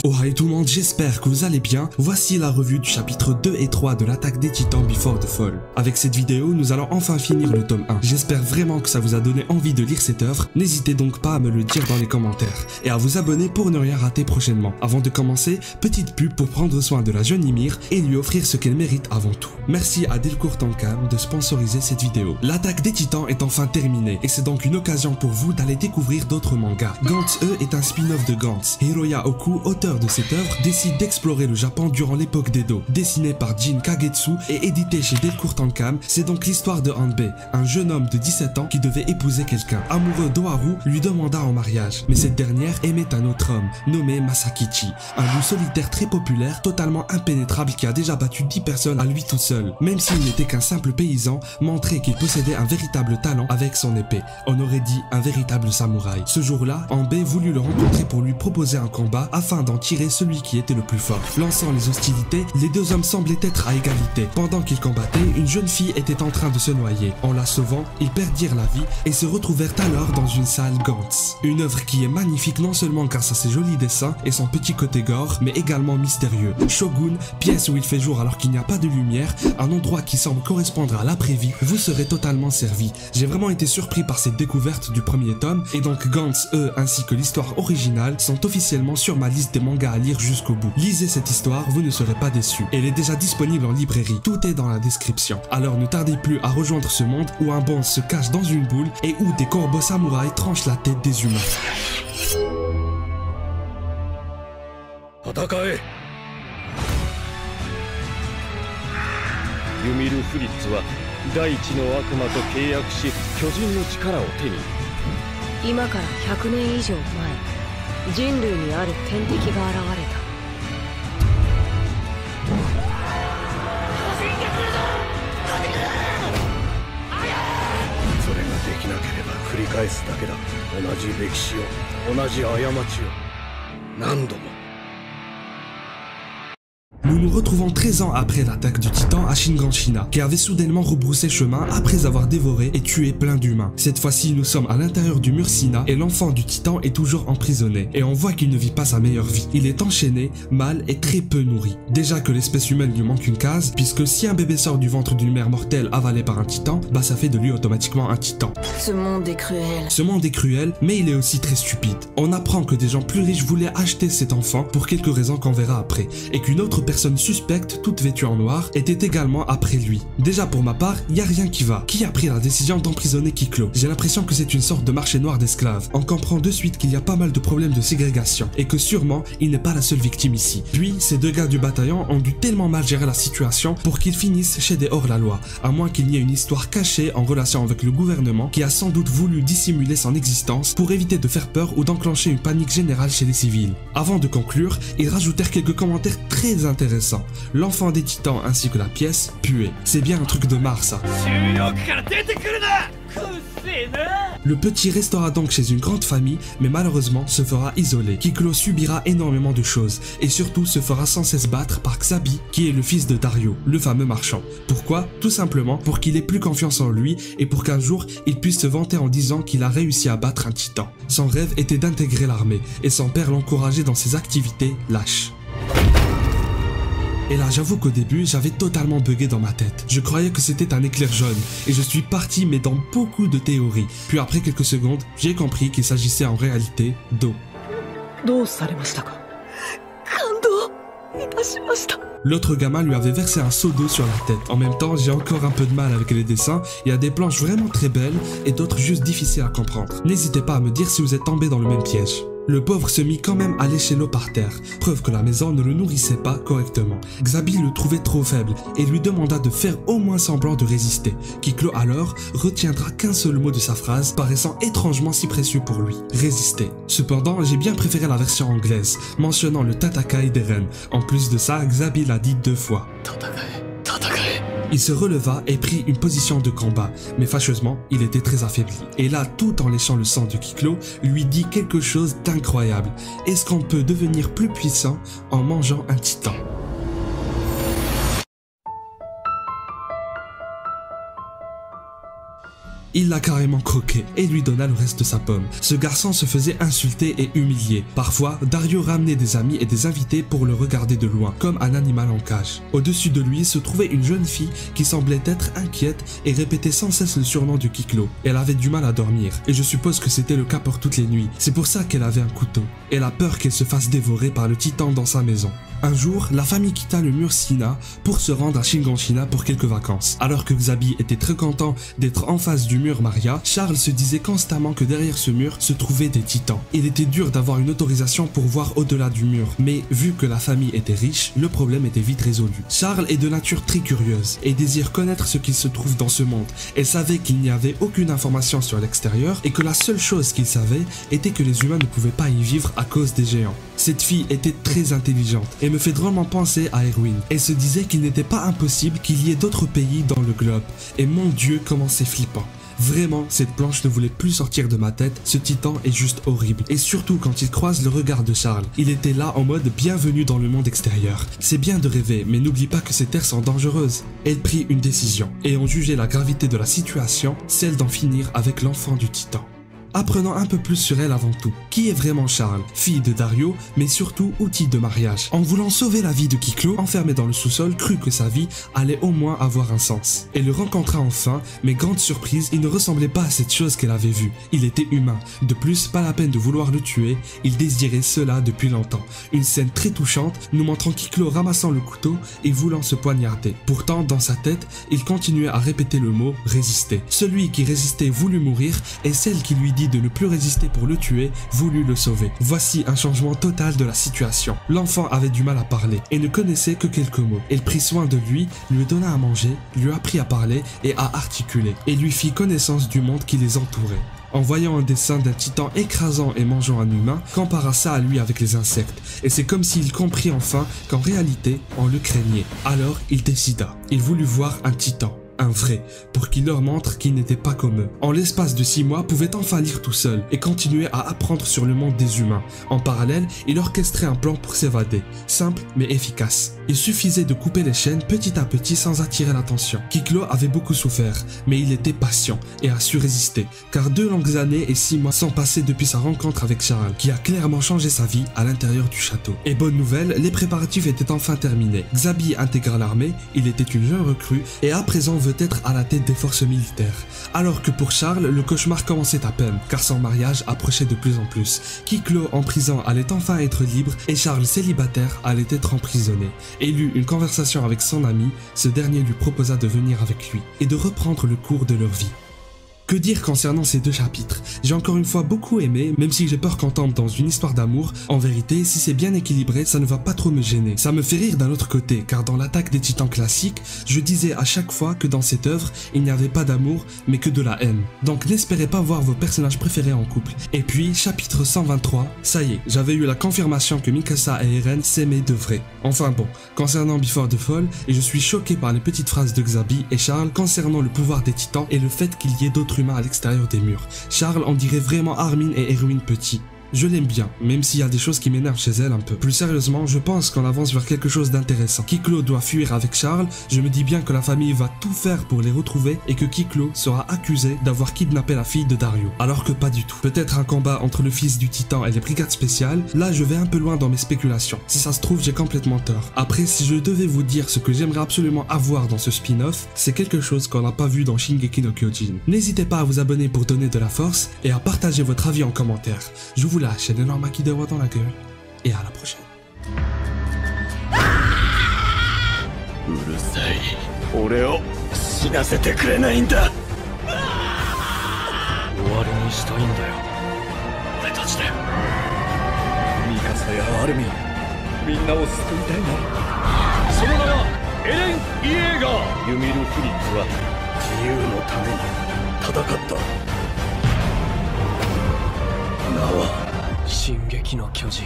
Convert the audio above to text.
Oh hi tout le monde, j'espère que vous allez bien. Voici la revue du chapitre 2 et 3 de l'attaque des titans Before the Fall. Avec cette vidéo, nous allons enfin finir le tome 1. J'espère vraiment que ça vous a donné envie de lire cette œuvre. N'hésitez donc pas à me le dire dans les commentaires et à vous abonner pour ne rien rater prochainement. Avant de commencer, petite pub pour prendre soin de la jeune Ymir et lui offrir ce qu'elle mérite avant tout. Merci à Delcourt Tankam de sponsoriser cette vidéo. L'attaque des titans est enfin terminée et c'est donc une occasion pour vous d'aller découvrir d'autres mangas. Gantz E est un spin-off de Gantz. Hiroya Oku, auteur de cette œuvre, décide d'explorer le Japon durant l'époque d'Edo. Dessiné par Jin Kagetsu et édité chez Delcourt Tankam, c'est donc l'histoire de Hanbei, un jeune homme de 17 ans qui devait épouser quelqu'un. Amoureux d'Oharu, lui demanda en mariage, mais cette dernière aimait un autre homme, nommé Masakichi, un loup solitaire très populaire, totalement impénétrable qui a déjà battu 10 personnes à lui tout seul. Même s'il n'était qu'un simple paysan, montrait qu'il possédait un véritable talent avec son épée. On aurait dit un véritable samouraï. Ce jour-là, Hanbei voulut le rencontrer pour lui proposer un combat afin d'en tirer celui qui était le plus fort. Lançant les hostilités, les deux hommes semblaient être à égalité. Pendant qu'ils combattaient, une jeune fille était en train de se noyer. En la sauvant, ils perdirent la vie et se retrouvèrent alors dans une salle Gantz. Une œuvre qui est magnifique non seulement grâce à ses jolis dessins et son petit côté gore, mais également mystérieux. Shogun, pièce où il fait jour alors qu'il n'y a pas de lumière, un endroit qui semble correspondre à l'après-vie, vous serez totalement servi. J'ai vraiment été surpris par cette découverte du premier tome et donc Gantz E ainsi que l'histoire originale sont officiellement sur ma liste des mangas à lire jusqu'au bout. Lisez cette histoire, vous ne serez pas déçus. Elle est déjà disponible en librairie, tout est dans la description. Alors ne tardez plus à rejoindre ce monde où un bonze se cache dans une boule et où des corbeaux samouraïs tranchent la tête des humains. ユミル・フリッツは大地の悪魔と契約し巨人の力を手に。今から100年以上前、人類にある天敵が現れた。それができなければ繰り返すだけだ。同じ歴史を、同じ過ちを何度も。 Nous nous retrouvons 13 ans après l'attaque du titan à Shiganshina, qui avait soudainement rebroussé chemin après avoir dévoré et tué plein d'humains. Cette fois-ci, nous sommes à l'intérieur du mur Sina et l'enfant du titan est toujours emprisonné. Et on voit qu'il ne vit pas sa meilleure vie. Il est enchaîné, mal et très peu nourri. Déjà que l'espèce humaine lui manque une case, puisque si un bébé sort du ventre d'une mère mortelle avalée par un titan, bah ça fait de lui automatiquement un titan. Ce monde est cruel. Ce monde est cruel, mais il est aussi très stupide. On apprend que des gens plus riches voulaient acheter cet enfant pour quelques raisons qu'on verra après, et qu'une autre personne suspecte, toute vêtue en noir, était également après lui. Déjà pour ma part, y a rien qui va. Qui a pris la décision d'emprisonner Kiklo? J'ai l'impression que c'est une sorte de marché noir d'esclaves. On comprend de suite qu'il y a pas mal de problèmes de ségrégation et que sûrement il n'est pas la seule victime ici. Puis ces deux gars du bataillon ont dû tellement mal gérer la situation pour qu'ils finissent chez des hors-la-loi, à moins qu'il n'y ait une histoire cachée en relation avec le gouvernement qui a sans doute voulu dissimuler son existence pour éviter de faire peur ou d'enclencher une panique générale chez les civils. Avant de conclure, ils rajoutèrent quelques commentaires très intéressants. L'enfant des titans ainsi que la pièce puait. C'est bien un truc de Mars ça. Le petit restera donc chez une grande famille, mais malheureusement se fera isoler. Kiklo subira énormément de choses, et surtout se fera sans cesse battre par Xabi, qui est le fils de Dario, le fameux marchand. Pourquoi? Tout simplement pour qu'il ait plus confiance en lui, et pour qu'un jour, il puisse se vanter en disant qu'il a réussi à battre un titan. Son rêve était d'intégrer l'armée, et son père l'encourageait dans ses activités lâches. Et là, j'avoue qu'au début, j'avais totalement bugué dans ma tête. Je croyais que c'était un éclair jaune, et je suis parti mais dans beaucoup de théories. Puis après quelques secondes, j'ai compris qu'il s'agissait en réalité d'eau. L'autre gamin lui avait versé un seau d'eau sur la tête. En même temps, j'ai encore un peu de mal avec les dessins. Il y a des planches vraiment très belles et d'autres juste difficiles à comprendre. N'hésitez pas à me dire si vous êtes tombé dans le même piège. Le pauvre se mit quand même à lécher l'eau par terre, preuve que la maison ne le nourrissait pas correctement. Xabi le trouvait trop faible et lui demanda de faire au moins semblant de résister. Kiklo alors retiendra qu'un seul mot de sa phrase, paraissant étrangement si précieux pour lui, résister. Cependant, j'ai bien préféré la version anglaise, mentionnant le Tatakai d'Eren. En plus de ça, Xabi l'a dit 2 fois. Il se releva et prit une position de combat, mais fâcheusement, il était très affaibli. Et là, tout en léchant le sang de Kiklo, lui dit quelque chose d'incroyable. Est-ce qu'on peut devenir plus puissant en mangeant un titan? Il l'a carrément croqué et lui donna le reste de sa pomme. Ce garçon se faisait insulter et humilier. Parfois, Dario ramenait des amis et des invités pour le regarder de loin, comme un animal en cage. Au-dessus de lui se trouvait une jeune fille qui semblait être inquiète et répétait sans cesse le surnom de Kiklo. Elle avait du mal à dormir, et je suppose que c'était le cas pour toutes les nuits. C'est pour ça qu'elle avait un couteau. Elle a peur qu'elle se fasse dévorer par le titan dans sa maison. Un jour, la famille quitta le mur Sina pour se rendre à Shiganshina pour quelques vacances. Alors que Xabi était très content d'être en face du mur Maria, Charles se disait constamment que derrière ce mur se trouvaient des titans. Il était dur d'avoir une autorisation pour voir au-delà du mur, mais vu que la famille était riche, le problème était vite résolu. Charles est de nature très curieuse et désire connaître ce qu'il se trouve dans ce monde. Elle savait qu'il n'y avait aucune information sur l'extérieur et que la seule chose qu'il savait était que les humains ne pouvaient pas y vivre à cause des géants. Cette fille était très intelligente et me fait drôlement penser à Erwin. Elle se disait qu'il n'était pas impossible qu'il y ait d'autres pays dans le globe. Et mon Dieu, comment c'est flippant. Vraiment, cette planche ne voulait plus sortir de ma tête, ce titan est juste horrible. Et surtout quand il croise le regard de Charles. Il était là en mode bienvenue dans le monde extérieur. C'est bien de rêver, mais n'oublie pas que ces terres sont dangereuses. Elle prit une décision, et en jugeant la gravité de la situation, celle d'en finir avec l'enfant du titan. Apprenons un peu plus sur elle avant tout. Qui est vraiment Charles? Fille de Dario, mais surtout outil de mariage. En voulant sauver la vie de Kiklo, enfermé dans le sous-sol, crut que sa vie allait au moins avoir un sens. Elle le rencontra enfin, mais grande surprise, il ne ressemblait pas à cette chose qu'elle avait vue. Il était humain. De plus, pas la peine de vouloir le tuer, il désirait cela depuis longtemps. Une scène très touchante, nous montrant Kiklo ramassant le couteau et voulant se poignarder. Pourtant, dans sa tête, il continuait à répéter le mot « résister ». Celui qui résistait voulut mourir, et celle qui lui dit de ne plus résister pour le tuer, voulut le sauver. Voici un changement total de la situation. L'enfant avait du mal à parler et ne connaissait que quelques mots. Elle prit soin de lui donna à manger, lui apprit à parler et à articuler, et lui fit connaissance du monde qui les entourait. En voyant un dessin d'un titan écrasant et mangeant un humain, compara ça à lui avec les insectes, et c'est comme s'il comprit enfin qu'en réalité, on le craignait. Alors, il décida. Il voulut voir un titan. Un vrai, pour qu'il leur montre qu'il n'était pas comme eux. En l'espace de 6 mois, pouvait enfin lire tout seul et continuer à apprendre sur le monde des humains. En parallèle, il orchestrait un plan pour s'évader, simple mais efficace. Il suffisait de couper les chaînes petit à petit sans attirer l'attention. Kiklo avait beaucoup souffert, mais il était patient et a su résister, car 2 longues années et 6 mois sont passés depuis sa rencontre avec Charles, qui a clairement changé sa vie à l'intérieur du château. Et bonne nouvelle, les préparatifs étaient enfin terminés. Xabi intégra l'armée, il était une jeune recrue et à présent veut être à la tête des forces militaires. Alors que pour Charles, le cauchemar commençait à peine, car son mariage approchait de plus en plus. Kiklo en prison allait enfin être libre et Charles célibataire allait être emprisonné. Et il eut une conversation avec son ami, ce dernier lui proposa de venir avec lui et de reprendre le cours de leur vie. Que dire concernant ces 2 chapitres? J'ai encore une fois beaucoup aimé, même si j'ai peur qu'on tombe dans une histoire d'amour. En vérité, si c'est bien équilibré, ça ne va pas trop me gêner. Ça me fait rire d'un autre côté, car dans l'attaque des titans classique, je disais à chaque fois que dans cette œuvre, il n'y avait pas d'amour, mais que de la haine. Donc n'espérez pas voir vos personnages préférés en couple. Et puis, chapitre 123, ça y est, j'avais eu la confirmation que Mikasa et Eren s'aimaient de vrai. Enfin bon, concernant Before the Fall, et je suis choqué par les petites phrases de Xabi et Charles concernant le pouvoir des titans et le fait qu'il y ait d'autres humains à l'extérieur des murs. Charles en dirait vraiment Armin et Erwin petits. Je l'aime bien, même s'il y a des choses qui m'énervent chez elle un peu. Plus sérieusement, je pense qu'on avance vers quelque chose d'intéressant. Kiklo doit fuir avec Charles, je me dis bien que la famille va tout faire pour les retrouver et que Kiklo sera accusé d'avoir kidnappé la fille de Dario. Alors que pas du tout. Peut-être un combat entre le fils du titan et les brigades spéciales, là je vais un peu loin dans mes spéculations. Si ça se trouve, j'ai complètement tort. Après, si je devais vous dire ce que j'aimerais absolument avoir dans ce spin-off, c'est quelque chose qu'on n'a pas vu dans Shingeki no Kyojin. N'hésitez pas à vous abonner pour donner de la force et à partager votre avis en commentaire. Je vous lâche un énorme maquis de roi dans la gueule et à la prochaine. うるさい。俺を死なせてくれないんだ。終わりにしたいんだよ。俺たちで。ミカサやアルミン、みんなを救いたいの。その名はエレン・イエーガー。ユミル・フリッツは自由のために戦った。名は進撃の巨人。